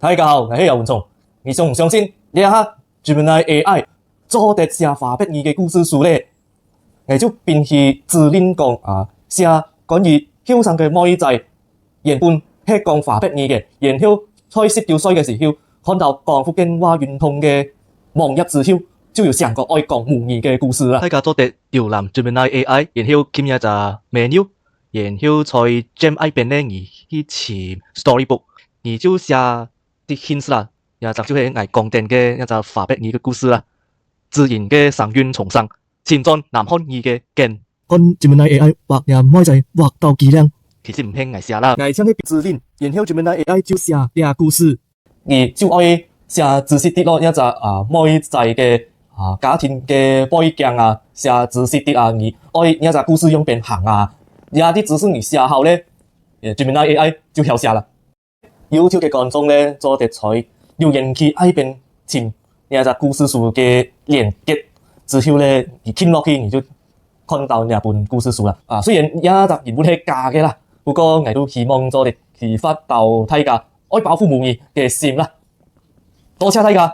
大家好，我係游文松。你相唔相信呢一刻 Gemini AI 做得寫花筆語嘅故事書咧？我就編去指令講寫關於後生嘅妹仔原本係講花筆語嘅，然後在19歲嘅時候看到講福建話運動嘅網頁之後，就有想過愛講母語嘅故事啦。大家做得瀏覽 Gemini AI，然後撳一隻 menu，然後在 Gem I 邊咧，你去簽 storybook，你就寫啲 hints 啦，然後就係我講定嘅一隻花筆語嘅故事啦。自然嘅神韻重生，前進南漢語嘅勁。按 Gemini AI 畫人妹仔畫到幾靚，其實唔係我寫啦，我將去指令，然後 Gemini AI 就寫啲故事。而就愛寫知識啲咯，一隻妹仔嘅家庭嘅背景寫知識啲而愛一隻故事用變行有啲知識你寫好咧，Gemini AI 就曉寫啦。YouTube 嘅觀眾咧，做得在留言區嗰邊簽一隻故事書嘅連結之後咧，你撳落去你就看到呢本故事書啦。雖然一隻原本係假嘅啦，不過我都希望做得啟發到大家愛保護母語嘅心啦。多謝大家。